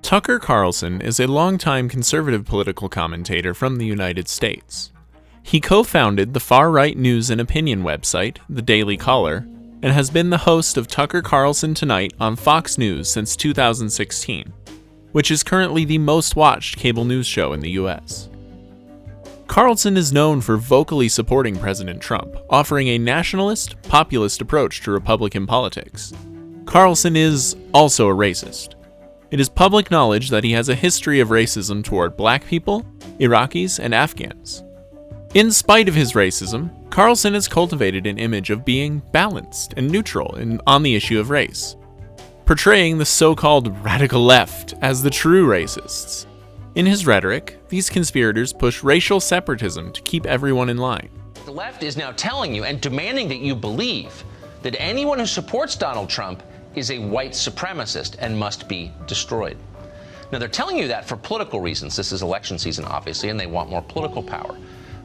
Tucker Carlson is a longtime conservative political commentator from the United States. He co-founded the far-right news and opinion website, The Daily Caller, and has been the host of Tucker Carlson Tonight on Fox News since 2016, which is currently the most watched cable news show in the US. Carlson is known for vocally supporting President Trump, offering a nationalist, populist approach to Republican politics. Carlson is also a racist. It is public knowledge that he has a history of racism toward black people, Iraqis, and Afghans. In spite of his racism, Carlson has cultivated an image of being balanced and neutral on the issue of race, portraying the so-called radical left as the true racists. In his rhetoric, these conspirators push racial separatism to keep everyone in line. The left is now telling you and demanding that you believe that anyone who supports Donald Trump is a white supremacist and must be destroyed. Now, they're telling you that for political reasons. This is election season, obviously, and they want more political power.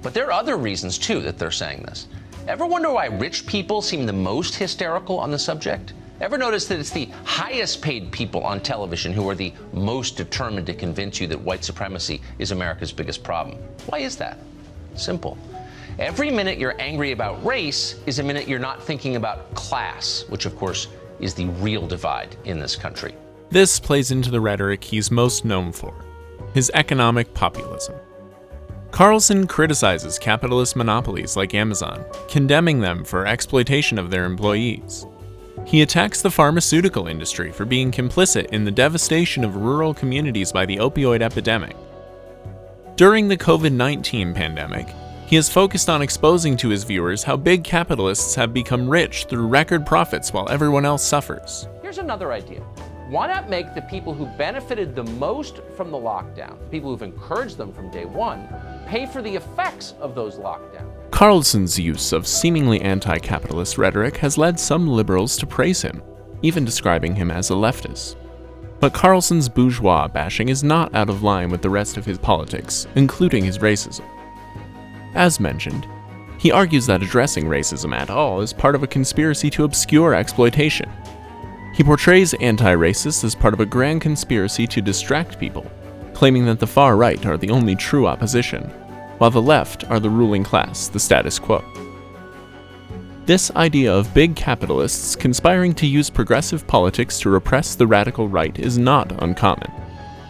But there are other reasons, too, that they're saying this. Ever wonder why rich people seem the most hysterical on the subject? Ever notice that it's the highest paid people on television who are the most determined to convince you that white supremacy is America's biggest problem? Why is that? Simple. Every minute you're angry about race is a minute you're not thinking about class, which, of course, is the real divide in this country. This plays into the rhetoric he's most known for, his economic populism. Carlson criticizes capitalist monopolies like Amazon, condemning them for exploitation of their employees. He attacks the pharmaceutical industry for being complicit in the devastation of rural communities by the opioid epidemic. During the COVID-19 pandemic, he has focused on exposing to his viewers how big capitalists have become rich through record profits while everyone else suffers. Here's another idea. Why not make the people who benefited the most from the lockdown, the people who've encouraged them from day one, pay for the effects of those lockdowns? Carlson's use of seemingly anti-capitalist rhetoric has led some liberals to praise him, even describing him as a leftist. But Carlson's bourgeois bashing is not out of line with the rest of his politics, including his racism. As mentioned, he argues that addressing racism at all is part of a conspiracy to obscure exploitation. He portrays anti-racists as part of a grand conspiracy to distract people, claiming that the far right are the only true opposition, while the left are the ruling class, the status quo. This idea of big capitalists conspiring to use progressive politics to repress the radical right is not uncommon.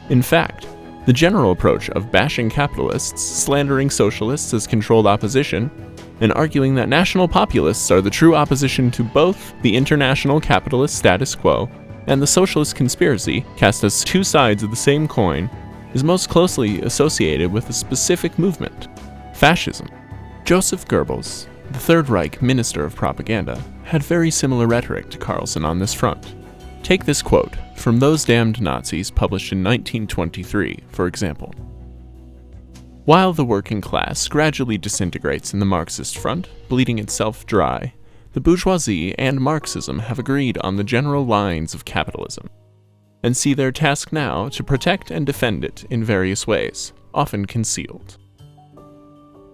In fact, the general approach of bashing capitalists, slandering socialists as controlled opposition, and arguing that national populists are the true opposition to both the international capitalist status quo and the socialist conspiracy, cast as two sides of the same coin, is most closely associated with a specific movement: fascism. Joseph Goebbels, the Third Reich Minister of Propaganda, had very similar rhetoric to Carlson on this front. Take this quote from Those Damned Nazis, published in 1923, for example. While the working class gradually disintegrates in the Marxist front, bleeding itself dry, the bourgeoisie and Marxism have agreed on the general lines of capitalism, and see their task now to protect and defend it in various ways, often concealed.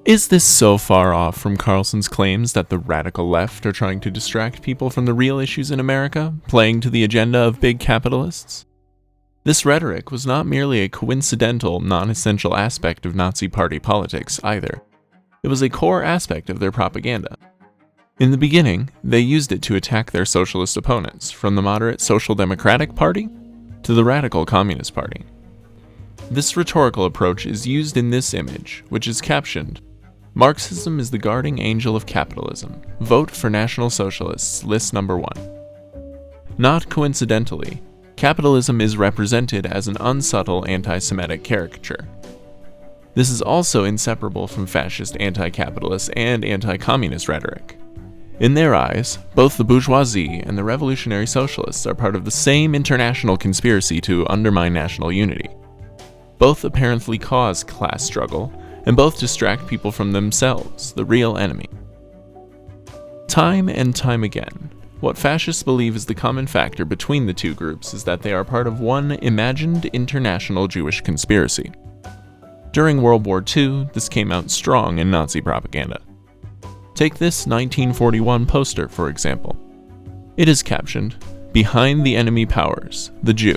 Is this so far off from Carlson's claims that the radical left are trying to distract people from the real issues in America, playing to the agenda of big capitalists? This rhetoric was not merely a coincidental, non-essential aspect of Nazi Party politics either. It was a core aspect of their propaganda. In the beginning, they used it to attack their socialist opponents, from the moderate Social Democratic Party to the radical Communist Party. This rhetorical approach is used in this image, which is captioned, "Marxism is the guardian angel of capitalism. Vote for National Socialists, list number 1. Not coincidentally, capitalism is represented as an unsubtle anti-Semitic caricature. This is also inseparable from fascist anti-capitalist and anti-communist rhetoric. In their eyes, both the bourgeoisie and the revolutionary socialists are part of the same international conspiracy to undermine national unity. Both apparently cause class struggle, and both distract people from themselves, the real enemy." Time and time again, what fascists believe is the common factor between the two groups is that they are part of one imagined international Jewish conspiracy. During World War II, this came out strong in Nazi propaganda. Take this 1941 poster, for example. It is captioned, "Behind the Enemy Powers, the Jew."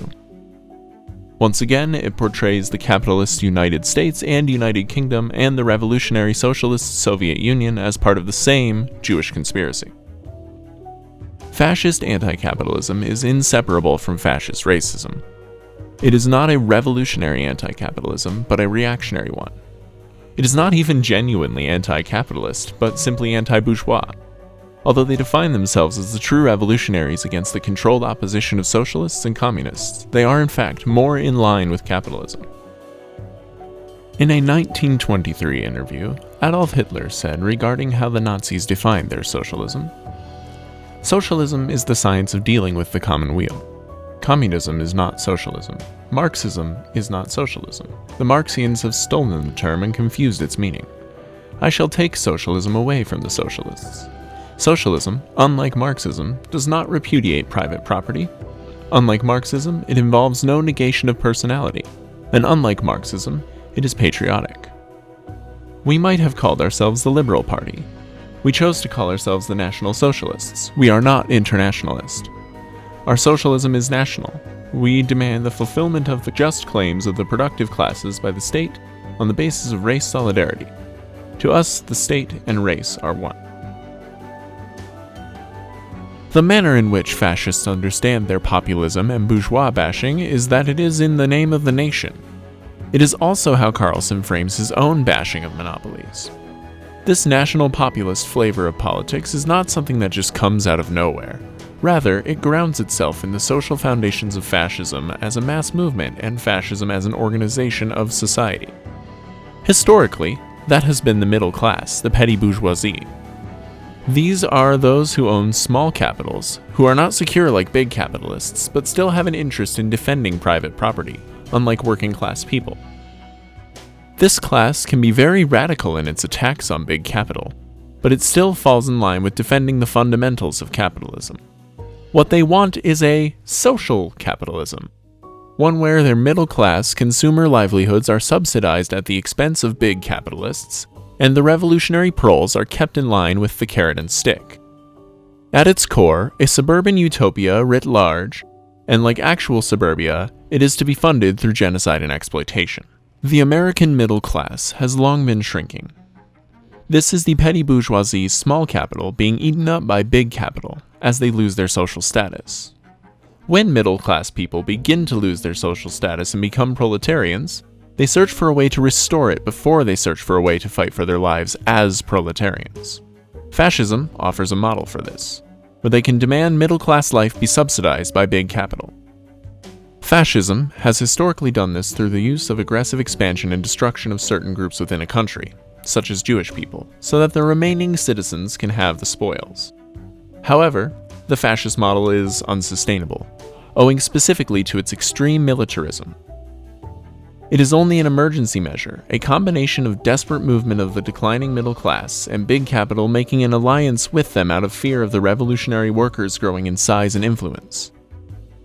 Once again, it portrays the capitalist United States and United Kingdom and the revolutionary socialist Soviet Union as part of the same Jewish conspiracy. Fascist anti-capitalism is inseparable from fascist racism. It is not a revolutionary anti-capitalism, but a reactionary one. It is not even genuinely anti-capitalist, but simply anti-bourgeois. Although they define themselves as the true revolutionaries against the controlled opposition of socialists and communists, they are in fact more in line with capitalism. In a 1923 interview, Adolf Hitler said regarding how the Nazis defined their socialism, "Socialism is the science of dealing with the common weal. Communism is not socialism. Marxism is not socialism. The Marxians have stolen the term and confused its meaning. I shall take socialism away from the socialists. Socialism, unlike Marxism, does not repudiate private property. Unlike Marxism, it involves no negation of personality. And unlike Marxism, it is patriotic. We might have called ourselves the Liberal Party. We chose to call ourselves the National Socialists. We are not internationalist. Our socialism is national. We demand the fulfillment of the just claims of the productive classes by the state on the basis of race solidarity. To us, the state and race are one." The manner in which fascists understand their populism and bourgeois bashing is that it is in the name of the nation. It is also how Carlson frames his own bashing of monopolies. This national populist flavor of politics is not something that just comes out of nowhere. Rather, it grounds itself in the social foundations of fascism as a mass movement and fascism as an organization of society. Historically, that has been the middle class, the petty bourgeoisie. These are those who own small capitals, who are not secure like big capitalists, but still have an interest in defending private property, unlike working class people. This class can be very radical in its attacks on big capital, but it still falls in line with defending the fundamentals of capitalism. What they want is a social capitalism, one where their middle-class consumer livelihoods are subsidized at the expense of big capitalists, and the revolutionary proles are kept in line with the carrot and stick. At its core, a suburban utopia writ large, and like actual suburbia, it is to be funded through genocide and exploitation. The American middle class has long been shrinking. This is the petty bourgeoisie's small capital being eaten up by big capital as they lose their social status. When middle-class people begin to lose their social status and become proletarians, they search for a way to restore it before they search for a way to fight for their lives as proletarians. Fascism offers a model for this, where they can demand middle-class life be subsidized by big capital. Fascism has historically done this through the use of aggressive expansion and destruction of certain groups within a country, such as Jewish people, so that the remaining citizens can have the spoils. However, the fascist model is unsustainable, owing specifically to its extreme militarism. It is only an emergency measure, a combination of desperate movement of the declining middle class and big capital making an alliance with them out of fear of the revolutionary workers growing in size and influence.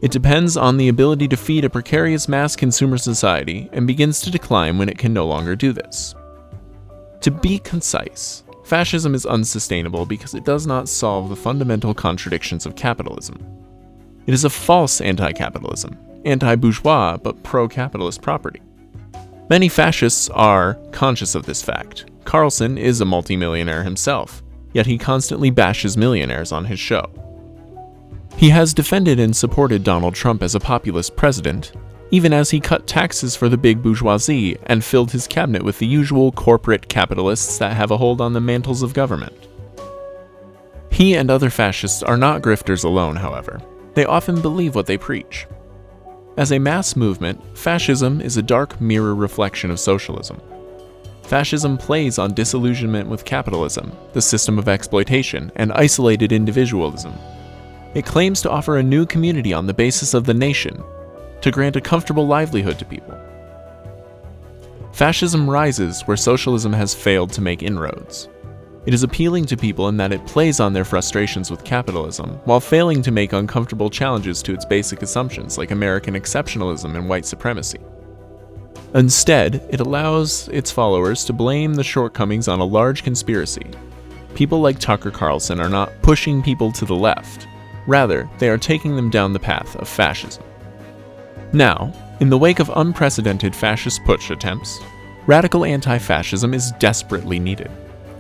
It depends on the ability to feed a precarious mass consumer society and begins to decline when it can no longer do this. To be concise, fascism is unsustainable because it does not solve the fundamental contradictions of capitalism. It is a false anti-capitalism, anti-bourgeois but pro-capitalist property. Many fascists are conscious of this fact. Carlson is a multimillionaire himself, yet he constantly bashes millionaires on his show. He has defended and supported Donald Trump as a populist president, even as he cut taxes for the big bourgeoisie and filled his cabinet with the usual corporate capitalists that have a hold on the mantles of government. He and other fascists are not grifters alone, however. They often believe what they preach. As a mass movement, fascism is a dark mirror reflection of socialism. Fascism plays on disillusionment with capitalism, the system of exploitation, and isolated individualism. It claims to offer a new community on the basis of the nation, to grant a comfortable livelihood to people. Fascism rises where socialism has failed to make inroads. It is appealing to people in that it plays on their frustrations with capitalism, while failing to make uncomfortable challenges to its basic assumptions like American exceptionalism and white supremacy. Instead, it allows its followers to blame the shortcomings on a large conspiracy. People like Tucker Carlson are not pushing people to the left. Rather, they are taking them down the path of fascism. Now, In the wake of unprecedented fascist putsch attempts, radical anti-fascism is desperately needed.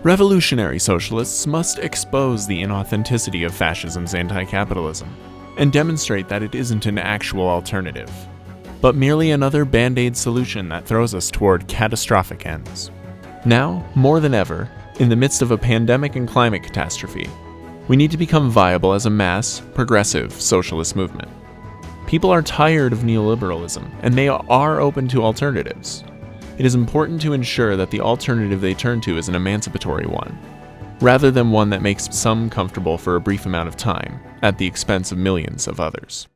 Revolutionary socialists must expose the inauthenticity of fascism's anti-capitalism and demonstrate that it isn't an actual alternative, but merely another band-aid solution that throws us toward catastrophic ends. Now, more than ever, in the midst of a pandemic and climate catastrophe, we need to become viable as a mass, progressive socialist movement. People are tired of neoliberalism, and they are open to alternatives. It is important to ensure that the alternative they turn to is an emancipatory one, rather than one that makes some comfortable for a brief amount of time at the expense of millions of others.